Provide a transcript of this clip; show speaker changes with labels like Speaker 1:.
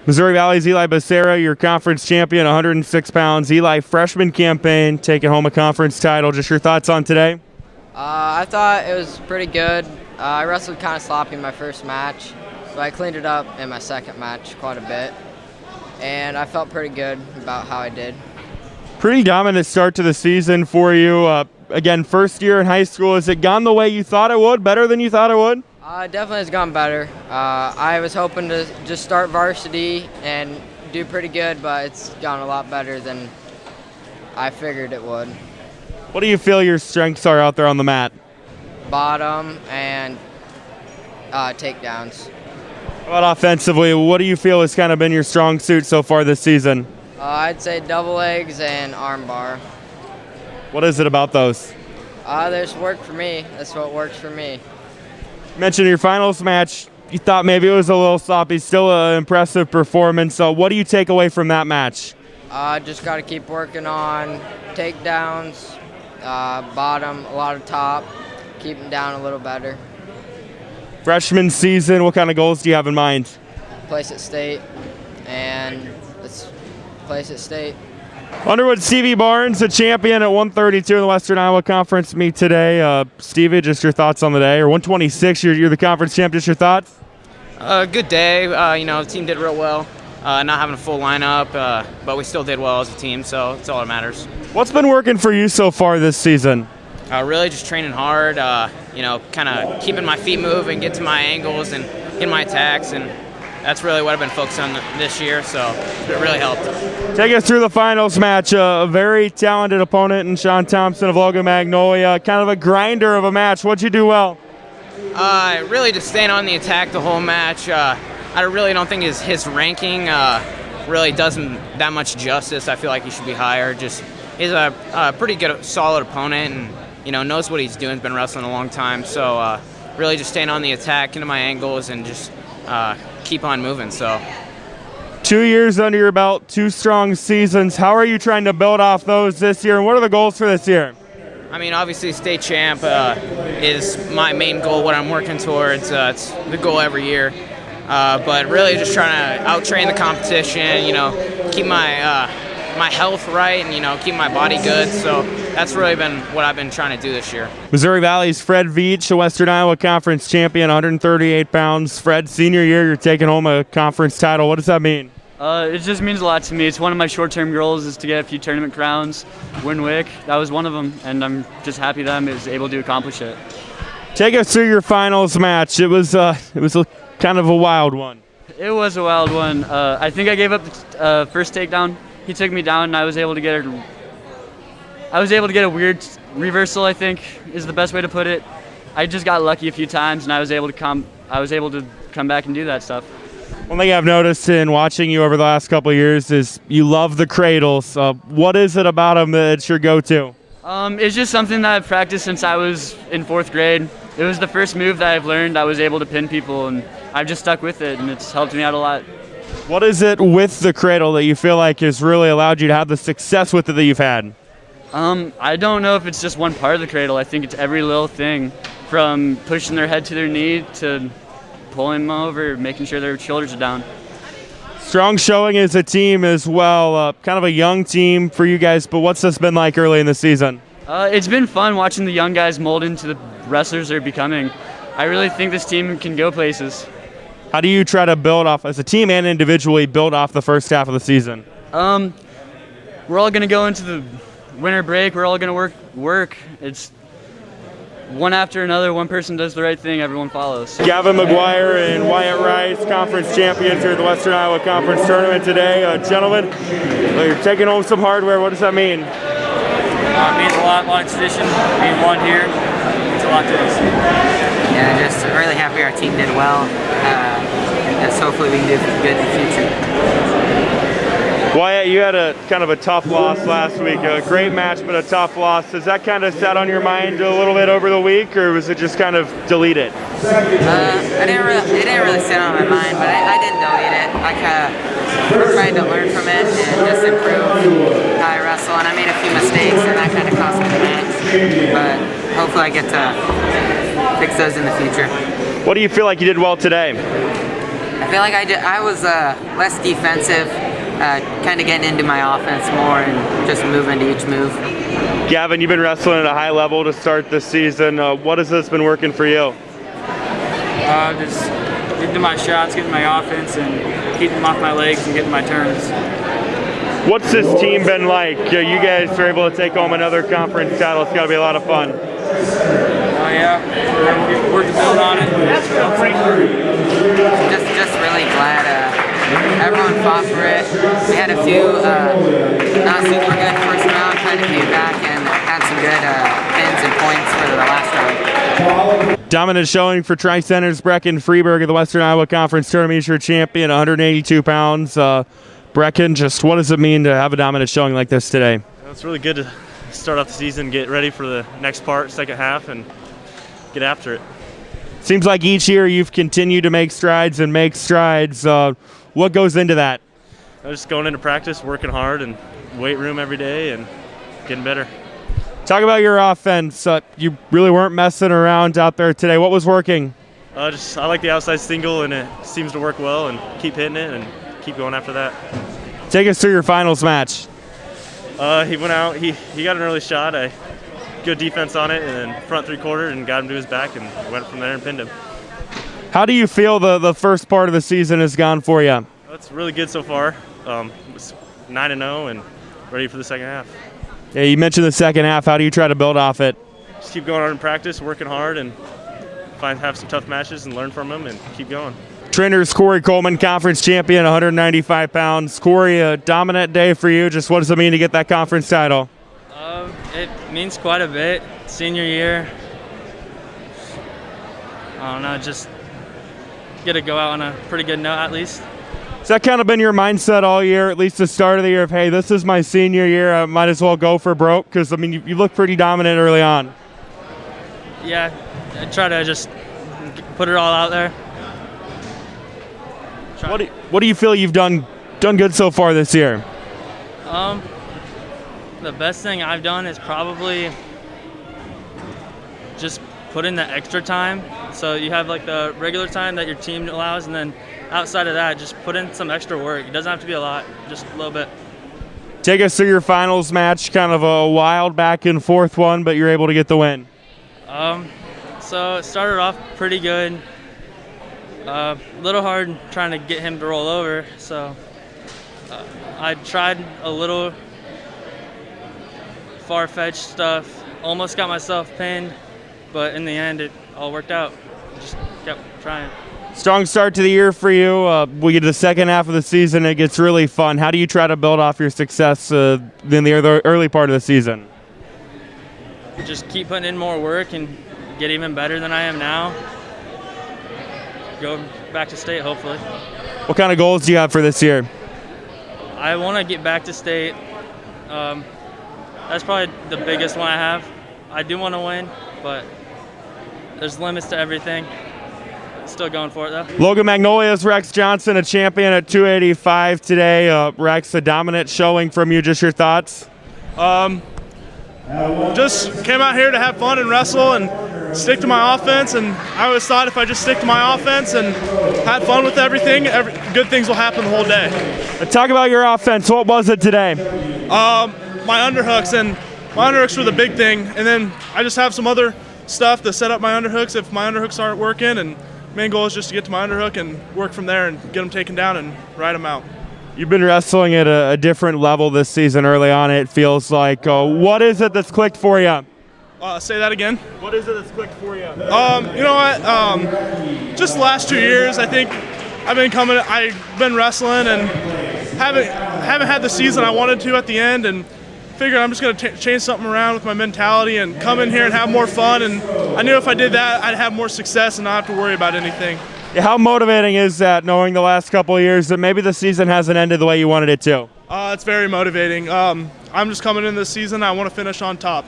Speaker 1: Missouri Valley's Eli Berbera, your conference champion, 106 pounds. Eli, freshman campaign, taking home a conference title. Just your thoughts on today?
Speaker 2: I thought it was pretty good. I wrestled kind of sloppy in my first match, but I cleaned it up in my second match quite a bit. And I felt pretty good about how I did.
Speaker 1: Pretty dominant start to the season for you. Again, first year in high school. Has it gone the way you thought it would? Better than you thought it would?
Speaker 2: Definitely has gone better. I was hoping to just start varsity and do pretty good, but it's gone a lot better than I figured it would.
Speaker 1: What do you feel your strengths are out there on the mat?
Speaker 2: Bottom and takedowns.
Speaker 1: How about offensively, what do you feel has kind of been your strong suit so far this season?
Speaker 2: I'd say double legs and arm bar.
Speaker 1: What is it about those?
Speaker 2: There's work for me. That's what works for me.
Speaker 1: You mentioned your finals match. You thought maybe it was a little sloppy. Still an impressive performance. So what do you take away from that match?
Speaker 2: Just got to keep working on takedowns, bottom, a lot of top, keep them down a little better.
Speaker 1: Freshman season, what kind of goals do you have in mind?
Speaker 2: Place at state, and let's place at state.
Speaker 1: Underwood Stevie Barnes, a champion at 132 in the Western Iowa Conference meet today. Stevie, just your thoughts on the day, or 126, you're the conference champ, just your thoughts?
Speaker 3: Good day. The team did real well. Not having a full lineup, but we still did well as a team, so it's all that matters.
Speaker 1: What's been working for you so far this season?
Speaker 3: Really just training hard, kind of keeping my feet moving, get to my angles and get my attacks, and that's really what I've been focused on this year, so it really helped.
Speaker 1: Take us through the finals match. A very talented opponent in Sean Thompson of Logan Magnolia, kind of a grinder of a match. What'd you do well?
Speaker 3: Really just staying on the attack the whole match. I really don't think his ranking really does him that much justice. I feel like he should be higher. Just he's a pretty good, solid opponent, and knows what he's doing. He's been wrestling a long time. So really just staying on the attack, into my angles, and just keep on moving. So
Speaker 1: 2 years under your belt, 2 strong seasons. How are you trying to build off those this year, and what are the goals for this year?
Speaker 3: I mean, obviously, state champ is my main goal, what I'm working towards. It's the goal every year. But really just trying to out-train the competition, keep my health right and, keep my body good. So that's really been what I've been trying to do this year.
Speaker 1: Missouri Valley's Fred Veach, a Western Iowa Conference champion, 138 pounds. Fred, senior year, you're taking home a conference title. What does that mean?
Speaker 4: It just means a lot to me. It's one of my short-term goals is to get a few tournament crowns, win WIC. That was one of them, and I'm just happy that I was able to accomplish it.
Speaker 1: Take us through your finals match. It was kind of a wild one.
Speaker 4: It was a wild one. I think I gave up the first takedown. He took me down, and I was able to get a weird reversal, I think is the best way to put it. I just got lucky a few times, and I was able to come back and do that stuff.
Speaker 1: One thing I've noticed in watching you over the last couple of years is you love the cradles. What is it about them that's your go-to?
Speaker 4: It's just something that I've practiced since I was in 4th grade. It was the first move that I've learned. I was able to pin people, and I've just stuck with it, and it's helped me out a lot.
Speaker 1: What is it with the cradle that you feel like has really allowed you to have the success with it that you've had?
Speaker 4: I don't know if it's just one part of the cradle. I think it's every little thing, from pushing their head to their knee to pulling them over, making sure their shoulders are down.
Speaker 1: Strong showing as a team as well. Kind of a young team for you guys, but what's this been like early in the season?
Speaker 4: It's been fun watching the young guys mold into the wrestlers they're becoming. I really think this team can go places.
Speaker 1: How do you try to build off, as a team and individually, build off the first half of the season?
Speaker 4: We're all going to go into the winter break. We're all going to work. It's one after another. One person does the right thing, everyone follows.
Speaker 1: Gavin McGuire and Wyatt Rice, conference champions here at the Western Iowa Conference Tournament today. Gentlemen, you're taking home some hardware. What does that mean?
Speaker 5: It means a lot of tradition. Being won here means a lot to us.
Speaker 6: Yeah, just really happy our team did well. Yes, hopefully we can do good in the future.
Speaker 1: Wyatt, you had a kind of a tough loss last week. A great match, but a tough loss. Does that kind of set on your mind a little bit over the week, or was it just kind of deleted?
Speaker 6: It didn't really sit on my mind, but I didn't delete it. I kind of tried to learn from it and just improve how I wrestle. And I made a few mistakes, and that kind of cost me the match. But hopefully I get to fix those in the future.
Speaker 1: What do you feel like you did well today?
Speaker 6: I feel like I was less defensive, kind of getting into my offense more and just moving to each move.
Speaker 1: Gavin, you've been wrestling at a high level to start this season. What has this been working for you?
Speaker 5: Just getting my shots, getting my offense, and keeping them off my legs and getting my turns.
Speaker 1: What's this team been like? You guys are able to take home another conference title. It's got to be a lot of fun.
Speaker 5: Oh yeah, we're to build on it.
Speaker 6: Just really glad everyone fought for it. We had a few not super good first round, kind of came back and had some good pins and points for the last round.
Speaker 1: Dominant showing for Tri-Center's Bracken Freeburg of the Western Iowa Conference Tournament. He's your champion, 182 pounds. Bracken, just what does it mean to have a dominant showing like this today?
Speaker 7: It's really good to start off the season, get ready for the next part, second half, and get after it.
Speaker 1: Seems like each year you've continued to make strides and make strides. What goes into that?
Speaker 7: I'm just going into practice, working hard, and weight room every day, and getting better.
Speaker 1: Talk about your offense. You really weren't messing around out there today. What was working?
Speaker 7: I like the outside single, and it seems to work well, and keep hitting it, and keep going after that.
Speaker 1: Take us through your finals match.
Speaker 7: He went out, he got an early shot, good defense on it, and then front three-quarter, and got him to his back, and went from there and pinned him.
Speaker 1: How do you feel the first part of the season has gone for you?
Speaker 7: It's really good so far. It's 9-0 and ready for the second half.
Speaker 1: Yeah, you mentioned the second half. How do you try to build off it?
Speaker 7: Just keep going hard in practice, working hard, and have some tough matches and learn from them, and keep going.
Speaker 1: Trainers Cory Coleman, conference champion, 195 pounds. Cory, a dominant day for you. Just what does it mean to get that conference title?
Speaker 4: It means quite a bit. Senior year, I don't know, just get to go out on a pretty good note at least.
Speaker 1: Has that kind of been your mindset all year, at least the start of the year, of, hey, this is my senior year, I might as well go for broke? Because, I mean, you look pretty dominant early on.
Speaker 4: Yeah, I try to just put it all out there.
Speaker 1: What do you feel you've done good so far this year?
Speaker 4: The best thing I've done is probably just put in the extra time. So you have like the regular time that your team allows, and then outside of that, just put in some extra work. It doesn't have to be a lot, just a little bit.
Speaker 1: Take us through your finals match, kind of a wild back and forth one, but you're able to get the win.
Speaker 4: So it started off pretty good. A little hard trying to get him to roll over, so I tried a little far-fetched stuff, almost got myself pinned, but in the end it all worked out. Just kept trying.
Speaker 1: Strong start to the year for you. We get to the second half of the season, it gets really fun. How do you try to build off your success in the early part of the season?
Speaker 4: Just keep putting in more work and get even better than I am now. Go back to state, hopefully.
Speaker 1: What kind of goals do you have for this year?
Speaker 4: I want to get back to state. That's probably the biggest one I have. I do want to win, but there's limits to everything. Still going for it, though.
Speaker 1: Logan Magnolia's Rex Johnson, a champion at 285 today. Rex, a dominant showing from you. Just your thoughts?
Speaker 8: Just came out here to have fun and wrestle and stick to my offense, and I always thought if I just stick to my offense and had fun with everything, good things will happen the whole day.
Speaker 1: Talk about your offense. What was it today?
Speaker 8: My underhooks were the big thing, and then I just have some other stuff to set up my underhooks if my underhooks aren't working, and main goal is just to get to my underhook and work from there and get them taken down and ride them out.
Speaker 1: You've been wrestling at a different level this season early on, it feels like. What is it that's clicked for you?
Speaker 8: Say that again.
Speaker 1: What is it that's clicked for you?
Speaker 8: You know what? Just the last 2 years, I think I've been wrestling and haven't had the season I wanted to at the end, and figured I'm just going to change something around with my mentality and come in here and have more fun. And I knew if I did that, I'd have more success and not have to worry about anything.
Speaker 1: How motivating is that, knowing the last couple of years that maybe the season hasn't ended the way you wanted it to?
Speaker 8: It's very motivating. I'm just coming in this season. I want to finish on top.